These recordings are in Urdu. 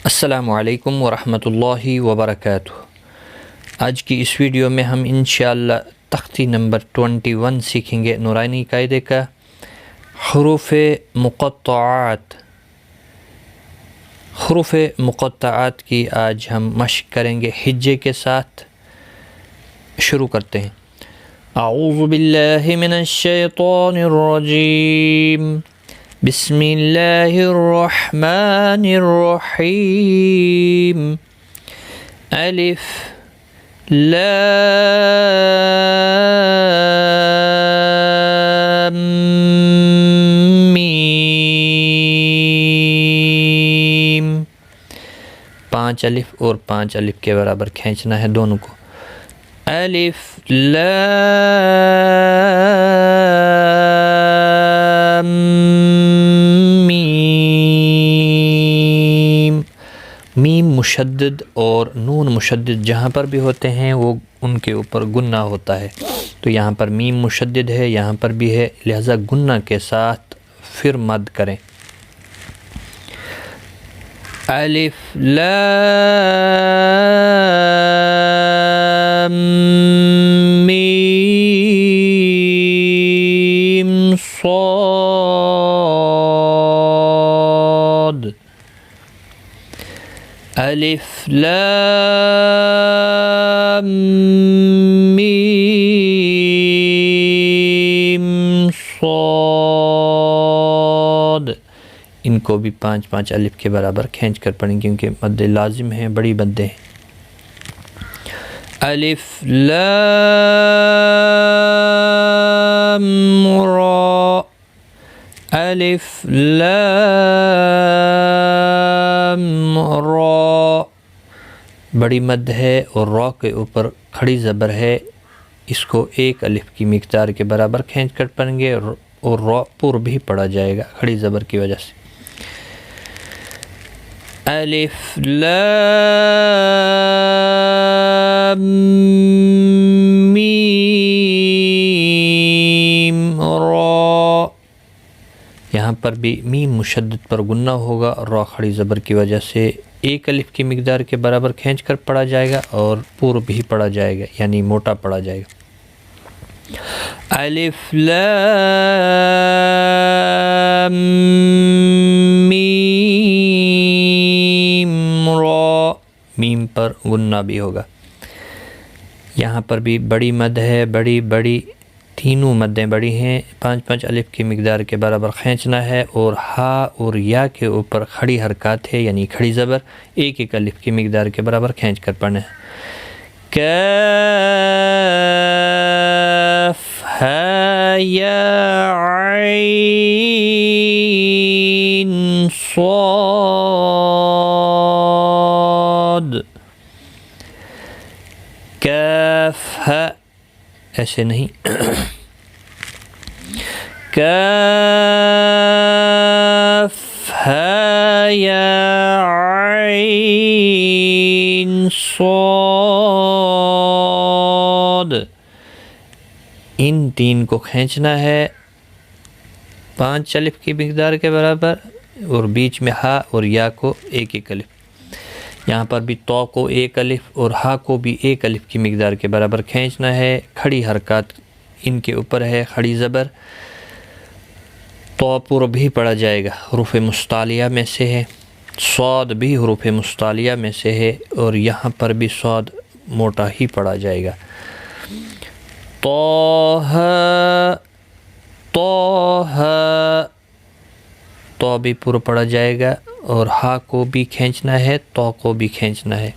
السلام علیکم ورحمۃ اللہ وبرکاتہ۔ آج کی اس ویڈیو میں ہم انشاءاللہ تختی نمبر 21 سیکھیں گے نورانی قاعدے کا حروف مقطعات۔ حروف مقطعات کی آج ہم مشق کریں گے ہجے کے ساتھ۔ شروع کرتے ہیں۔ اعوذ باللہ من الشیطان الرجیم، بسم اللہ الرحمن الرحیم۔ الف لام میم۔ 5 الف اور 5 الف کے برابر کھینچنا ہے دونوں کو۔ الف لام میم۔ میم مشدد اور نون مشدد جہاں پر بھی ہوتے ہیں وہ ان کے اوپر گنہ ہوتا ہے، تو یہاں پر میم مشدد ہے، یہاں پر بھی ہے، لہذا گنہ کے ساتھ پھر مد کریں۔ الف لام میم صاد۔ الف لام میم صاد۔ ان کو بھی 5 الف کے برابر کھینچ کر پڑھیں کیونکہ مد لازم ہیں، بڑی مدیں ہیں۔ الف لام را۔ الف لام را، بڑی مد ہے اور را کے اوپر کھڑی زبر ہے، اس کو 1 الف کی مقدار کے برابر کھینچ کر پڑھیں گے اور را پر بھی پڑھا جائے گا کھڑی زبر کی وجہ سے۔ الف لام میم را، یہاں پر بھی میم مشدد پر گنہ ہوگا، را کھڑی زبر کی وجہ سے 1 الف کی مقدار کے برابر کھینچ کر پڑھا جائے گا اور پور بھی پڑھا جائے گا، یعنی موٹا پڑھا جائے گا۔ الف لام میم را، میم پر گنہ بھی ہوگا۔ یہاں پر بھی بڑی مد ہے، بڑی تینوں مدیں بڑی ہیں، 5 الف کی مقدار کے برابر کھینچنا ہے اور ہا اور یا کے اوپر کھڑی حرکات ہے، یعنی کھڑی زبر 1 الف کی مقدار کے برابر کھینچ کر پڑھنا ہے۔ کاف ہا یا عین صاد۔ کاف ہا، ایسے نہیں، کاف ہا یا عین صاد۔ ان 3 کو کھینچنا ہے 5 الف کی مقدار کے برابر اور بیچ میں ہا اور یا کو 1 الف۔ یہاں پر بھی تو کو 1 الف اور ہا کو بھی 1 الف کی مقدار کے برابر کھینچنا ہے، کھڑی حرکات ان کے اوپر ہے، کھڑی زبر، تو پر بھی پڑھا جائے گا، حروف مستعلیہ میں سے ہے، صاد بھی حروف مستعلیہ میں سے ہے اور یہاں پر بھی صاد موٹا ہی پڑھا جائے گا۔ طہ، طہ، تو بھی پورا پڑھا جائے گا اور ہا کو بھی کھینچنا ہے، تو کو بھی کھینچنا ہے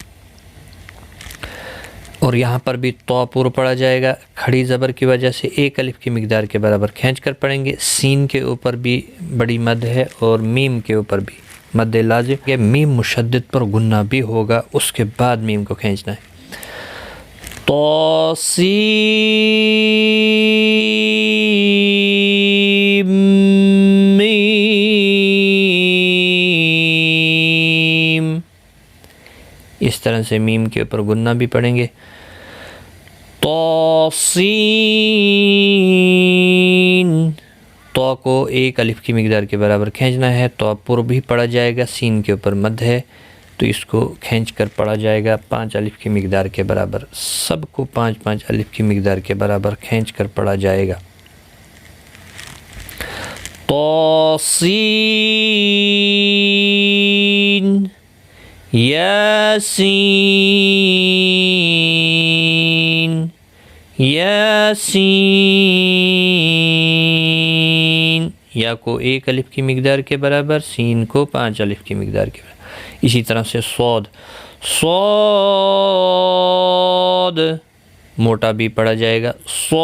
اور یہاں پر بھی تو پورا پڑھا جائے گا، کھڑی زبر کی وجہ سے 1 الف کی مقدار کے برابر کھینچ کر پڑھیں گے۔ سین کے اوپر بھی بڑی مد ہے اور میم کے اوپر بھی مد لازم ہے، میم مشدد پر گنہ بھی ہوگا، اس کے بعد میم کو کھینچنا ہے۔ طاسیم میم، اس طرح سے میم کے اوپر گنہ بھی پڑھیں گے۔ طاسین، تو کو 1 الف کی مقدار کے برابر کھینچنا ہے، تو پر بھی پڑھا جائے گا، سین کے اوپر مد ہے، تو اس کو کھینچ کر پڑھا جائے گا 5 الف کی مقدار کے برابر، سب کو 5 الف کی مقدار کے برابر کھینچ کر پڑھا جائے گا۔ طاسین یاسین یاسین، یا کو 1 الف کی مقدار کے برابر، سین کو 5 الف کی مقدار کے برابر۔ اسی طرح سے صاد، صاد موٹا بھی پڑھا جائے گا، صاد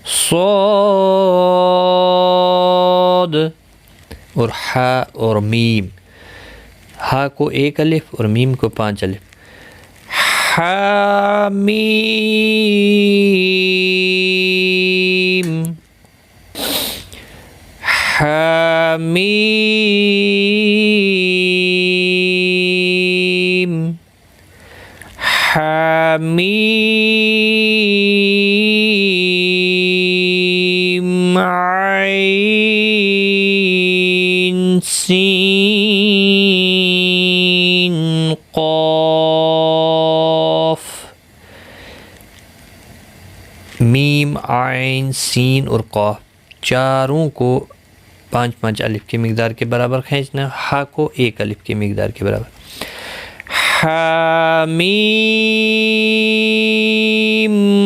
صاد، اور ہا اور میم، ہا کو 1 الف اور میم کو 5 الف، حامیم حامیم حامیم، عین سین قاف، میم عین سین اور قاف چاروں کو 5 الف کی مقدار کے برابر کھینچنا، ہا کو 1 الف کی مقدار کے برابر، حامیم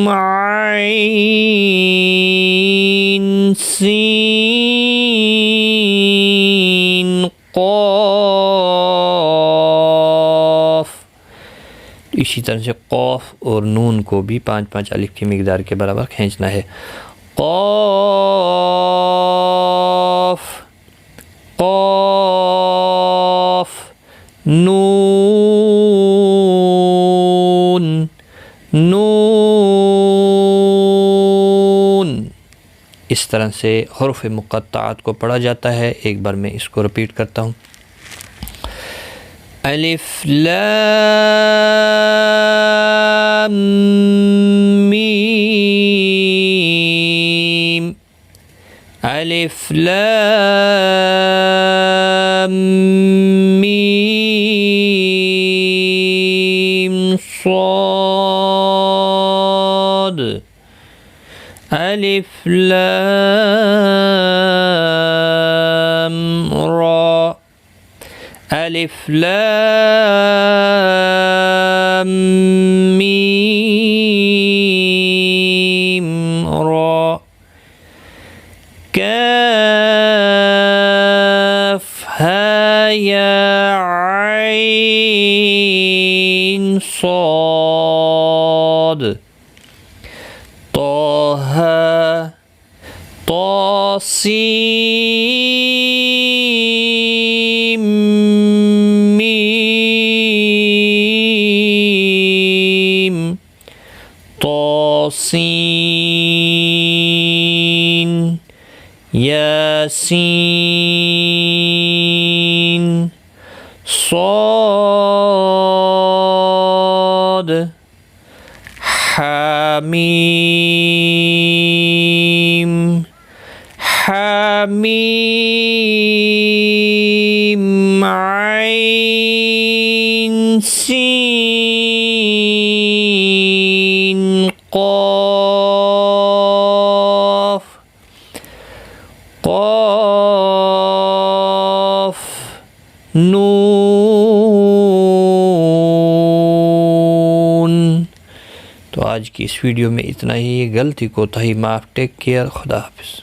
عین سین قاف۔ اسی طرح سے قاف اور نون کو بھی 5 الف کی مقدار کے برابر کھینچنا ہے، قاف قاف، نون نون۔ اس طرح سے حروف مقطعات کو پڑھا جاتا ہے۔ ایک بار میں اس کو رپیٹ کرتا ہوں، الف لام میم، الف لام میم صاد، الف لام را، الف لام میم را، کاف ها یا عین صاد، طه طاسیم میم، طاسین یاسین صاد، حامیم حامیم عین سین قاف قاف نون۔ تو آج کی اس ویڈیو میں اتنا ہی، غلطی کوتاہی معاف، ٹیک کیئر، خدا حافظ۔